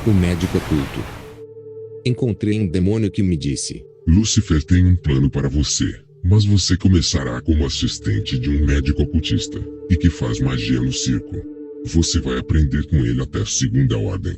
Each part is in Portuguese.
O médico oculto. Encontrei um demônio que me disse: Lúcifer tem um plano para você, mas você começará como assistente de um médico ocultista, e que faz magia no circo. Você vai aprender com ele até a segunda ordem.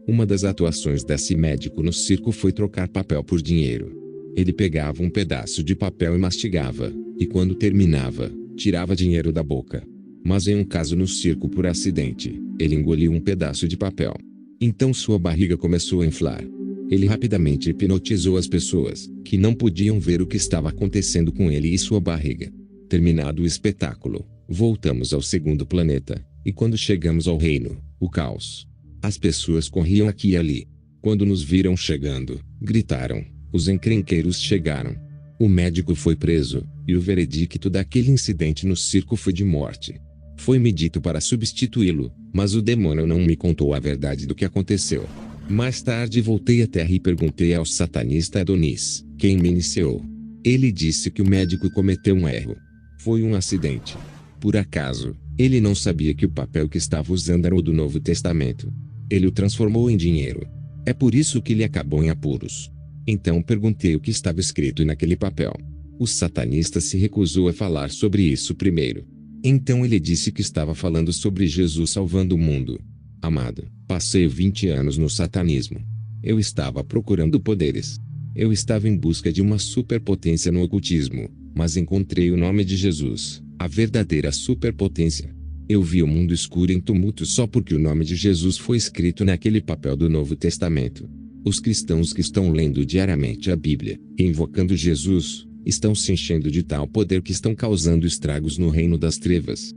Uma das atuações desse médico no circo foi trocar papel por dinheiro. Ele pegava um pedaço de papel e mastigava, e quando terminava, tirava dinheiro da boca. Mas em um caso no circo por acidente, ele engoliu um pedaço de papel. Então sua barriga começou a inflar. Ele rapidamente hipnotizou as pessoas, que não podiam ver o que estava acontecendo com ele e sua barriga. Terminado o espetáculo, voltamos ao segundo planeta, e quando chegamos ao reino, o caos. As pessoas corriam aqui e ali. Quando nos viram chegando, gritaram: os encrenqueiros chegaram. O médico foi preso, e o veredicto daquele incidente no circo foi de morte. Foi-me dito para substituí-lo, mas o demônio não me contou a verdade do que aconteceu. Mais tarde voltei à Terra e perguntei ao satanista Adonis, quem me iniciou. Ele disse que o médico cometeu um erro. Foi um acidente. Por acaso, ele não sabia que o papel que estava usando era o do Novo Testamento. Ele o transformou em dinheiro. É por isso que ele acabou em apuros. Então perguntei o que estava escrito naquele papel. O satanista se recusou a falar sobre isso primeiro. Então ele disse que estava falando sobre Jesus salvando o mundo. Amado, passei 20 anos no satanismo. Eu estava procurando poderes. Eu estava em busca de uma superpotência no ocultismo, mas encontrei o nome de Jesus, a verdadeira superpotência. Eu vi o mundo escuro em tumulto só porque o nome de Jesus foi escrito naquele papel do Novo Testamento. Os cristãos que estão lendo diariamente a Bíblia, e invocando Jesus, estão se enchendo de tal poder que estão causando estragos no reino das trevas.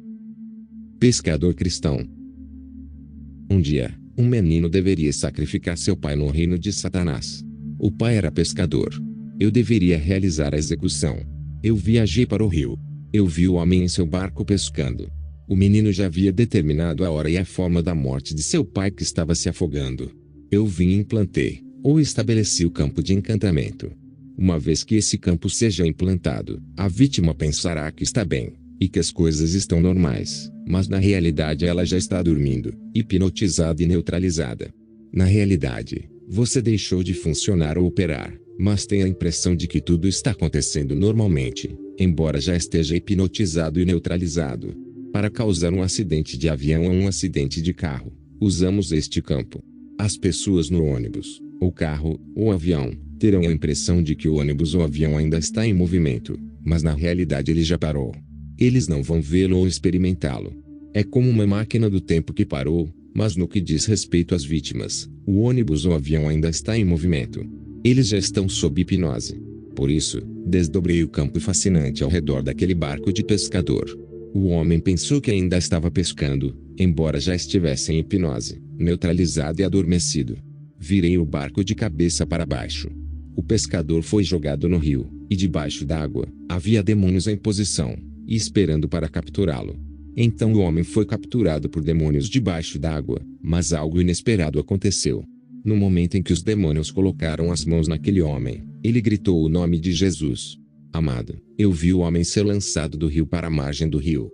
Pescador cristão. Um dia, um menino deveria sacrificar seu pai no reino de Satanás. O pai era pescador. Eu deveria realizar a execução. Eu viajei para o rio. Eu vi o homem em seu barco pescando. O menino já havia determinado a hora e a forma da morte de seu pai que estava se afogando. Eu vim e implantei, ou estabeleci o campo de encantamento. Uma vez que esse campo seja implantado, a vítima pensará que está bem, e que as coisas estão normais, mas na realidade ela já está dormindo, hipnotizada e neutralizada. Na realidade, você deixou de funcionar ou operar, mas tem a impressão de que tudo está acontecendo normalmente, embora já esteja hipnotizado e neutralizado. Para causar um acidente de avião ou um acidente de carro, usamos este campo. As pessoas no ônibus, ou carro, ou avião, terão a impressão de que o ônibus ou avião ainda está em movimento, mas na realidade ele já parou. Eles não vão vê-lo ou experimentá-lo. É como uma máquina do tempo que parou, mas no que diz respeito às vítimas, o ônibus ou avião ainda está em movimento. Eles já estão sob hipnose. Por isso, desdobrei o campo fascinante ao redor daquele barco de pescador. O homem pensou que ainda estava pescando, embora já estivesse em hipnose, neutralizado e adormecido. Virei o barco de cabeça para baixo. O pescador foi jogado no rio, e debaixo d'água, havia demônios em posição, e esperando para capturá-lo. Então o homem foi capturado por demônios debaixo d'água, mas algo inesperado aconteceu. No momento em que os demônios colocaram as mãos naquele homem, ele gritou o nome de Jesus. Amado, eu vi o homem ser lançado do rio para a margem do rio.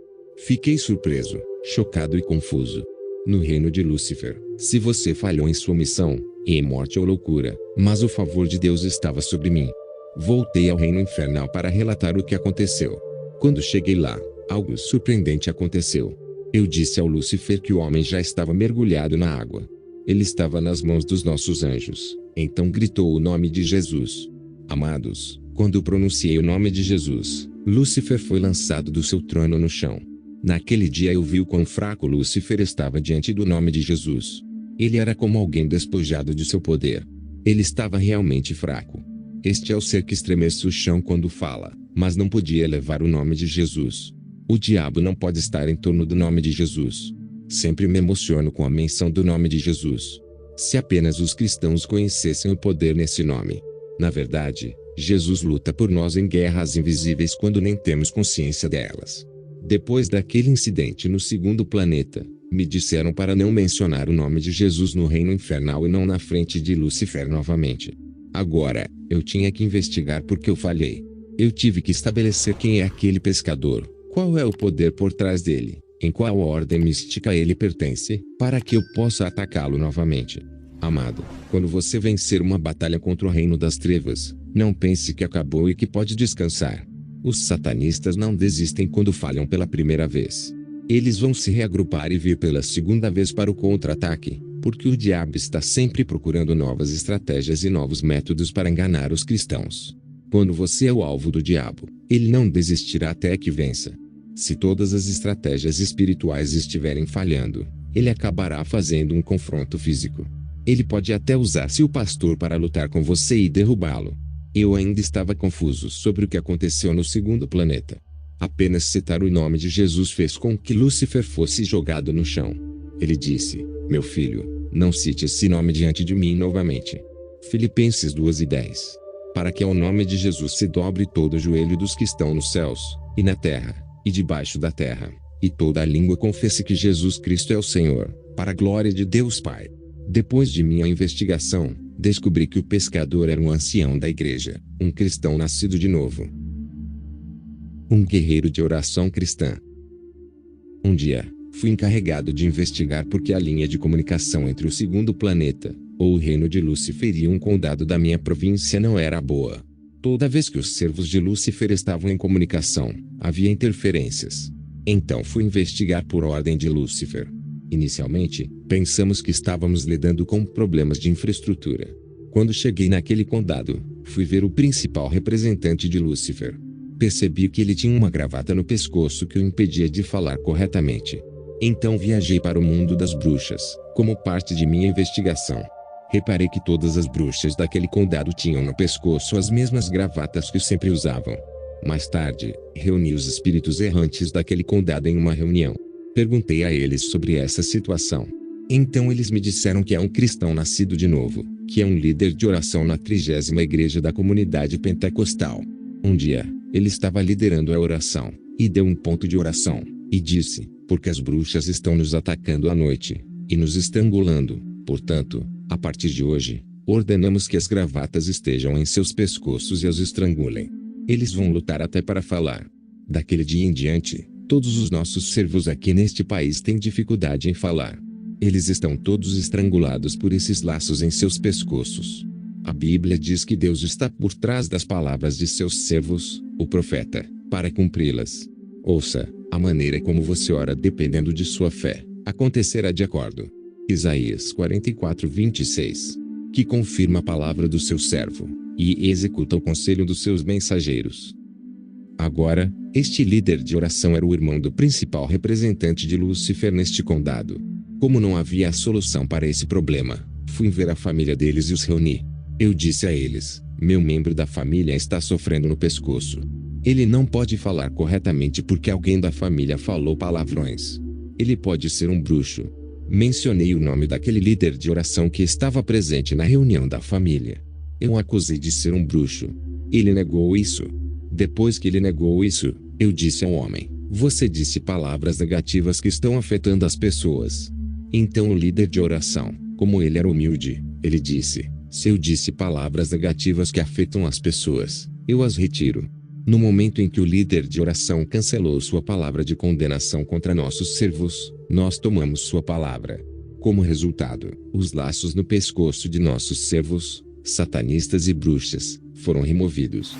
Fiquei surpreso, chocado e confuso. No reino de Lúcifer, se você falhou em sua missão, em morte ou loucura, mas o favor de Deus estava sobre mim. Voltei ao reino infernal para relatar o que aconteceu. Quando cheguei lá, algo surpreendente aconteceu. Eu disse ao Lúcifer que o homem já estava mergulhado na água. Ele estava nas mãos dos nossos anjos, então gritou o nome de Jesus. Amados, quando pronunciei o nome de Jesus, Lúcifer foi lançado do seu trono no chão. Naquele dia eu vi o quão fraco Lúcifer estava diante do nome de Jesus. Ele era como alguém despojado de seu poder. Ele estava realmente fraco. Este é o ser que estremece o chão quando fala, mas não podia levar o nome de Jesus. O diabo não pode estar em torno do nome de Jesus. Sempre me emociono com a menção do nome de Jesus. Se apenas os cristãos conhecessem o poder nesse nome. Na verdade, Jesus luta por nós em guerras invisíveis quando nem temos consciência delas. Depois daquele incidente no segundo planeta, me disseram para não mencionar o nome de Jesus no reino infernal e não na frente de Lúcifer novamente. Agora, eu tinha que investigar porque eu falhei. Eu tive que estabelecer quem é aquele pescador, qual é o poder por trás dele, em qual ordem mística ele pertence, para que eu possa atacá-lo novamente. Amado, quando você vencer uma batalha contra o reino das trevas, não pense que acabou e que pode descansar. Os satanistas não desistem quando falham pela primeira vez. Eles vão se reagrupar e vir pela segunda vez para o contra-ataque, porque o diabo está sempre procurando novas estratégias e novos métodos para enganar os cristãos. Quando você é o alvo do diabo, ele não desistirá até que vença. Se todas as estratégias espirituais estiverem falhando, ele acabará fazendo um confronto físico. Ele pode até usar seu pastor para lutar com você e derrubá-lo. Eu ainda estava confuso sobre o que aconteceu no segundo planeta. Apenas citar o nome de Jesus fez com que Lúcifer fosse jogado no chão. Ele disse: meu filho, não cite esse nome diante de mim novamente. Filipenses 2:10. Para que ao nome de Jesus se dobre todo o joelho dos que estão nos céus, e na terra, e debaixo da terra, e toda a língua confesse que Jesus Cristo é o Senhor, para a glória de Deus Pai. Depois de minha investigação, descobri que o pescador era um ancião da igreja, um cristão nascido de novo. Um guerreiro de oração cristã. Um dia, fui encarregado de investigar por que a linha de comunicação entre o segundo planeta, ou o reino de Lúcifer e um condado da minha província não era boa. Toda vez que os servos de Lúcifer estavam em comunicação, havia interferências. Então fui investigar por ordem de Lúcifer. Inicialmente, pensamos que estávamos lidando com problemas de infraestrutura. Quando cheguei naquele condado, fui ver o principal representante de Lúcifer. Percebi que ele tinha uma gravata no pescoço que o impedia de falar corretamente. Então viajei para o mundo das bruxas, como parte de minha investigação. Reparei que todas as bruxas daquele condado tinham no pescoço as mesmas gravatas que sempre usavam. Mais tarde, reuni os espíritos errantes daquele condado em uma reunião. Perguntei a eles sobre essa situação. Então eles me disseram que é um cristão nascido de novo, que é um líder de oração na 30ª igreja da comunidade pentecostal. Um dia, ele estava liderando a oração, e deu um ponto de oração, e disse: porque as bruxas estão nos atacando à noite, e nos estrangulando, portanto, a partir de hoje, ordenamos que as gravatas estejam em seus pescoços e os estrangulem. Eles vão lutar até para falar. Daquele dia em diante, todos os nossos servos aqui neste país têm dificuldade em falar. Eles estão todos estrangulados por esses laços em seus pescoços. A Bíblia diz que Deus está por trás das palavras de seus servos, o profeta, para cumpri-las. Ouça, a maneira como você ora dependendo de sua fé, acontecerá de acordo. Isaías 44:26. Que confirma a palavra do seu servo, e executa o conselho dos seus mensageiros. Agora, este líder de oração era o irmão do principal representante de Lúcifer neste condado. Como não havia solução para esse problema, fui ver a família deles e os reuni. Eu disse a eles: meu membro da família está sofrendo no pescoço. Ele não pode falar corretamente porque alguém da família falou palavrões. Ele pode ser um bruxo. Mencionei o nome daquele líder de oração que estava presente na reunião da família. Eu o acusei de ser um bruxo. Ele negou isso. Depois que ele negou isso, eu disse ao homem: você disse palavras negativas que estão afetando as pessoas. Então o líder de oração, como ele era humilde, ele disse: se eu disse palavras negativas que afetam as pessoas, eu as retiro. No momento em que o líder de oração cancelou sua palavra de condenação contra nossos servos, nós tomamos sua palavra. Como resultado, os laços no pescoço de nossos servos, satanistas e bruxas, foram removidos.